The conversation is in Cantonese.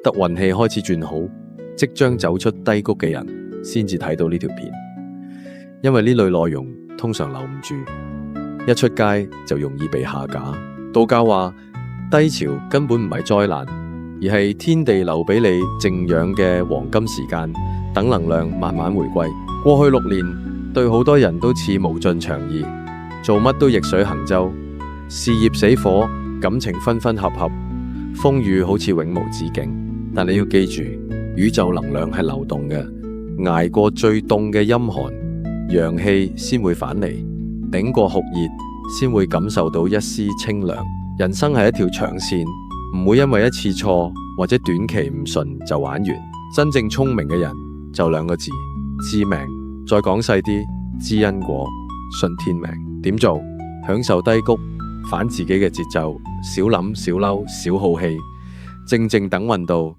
得運氣開始轉好，即將走出低谷嘅人先至睇到呢條片，因為呢類內容通常留唔住，一出街就容易被下架。道教話低潮根本唔係災難，而係天地留俾你靜養嘅黃金時間，等能量慢慢回歸。過去6年對好多人都似無盡長夜，做乜都逆水行舟，事業死火，感情分分合合，風雨好似永無止境。但你要記住，宇宙能量係流動嘅，捱過最凍嘅陰寒，陽氣先會返嚟，頂過酷熱先會感受到一絲清涼。人生係一條長線，唔會因為一次錯或者短期唔順就玩完。真正聰明嘅人就2個字：知命。再講細啲，知因果，信天命。點做？享受低谷，反自己嘅節奏，少諗少嬲少耗氣，靜靜等運到。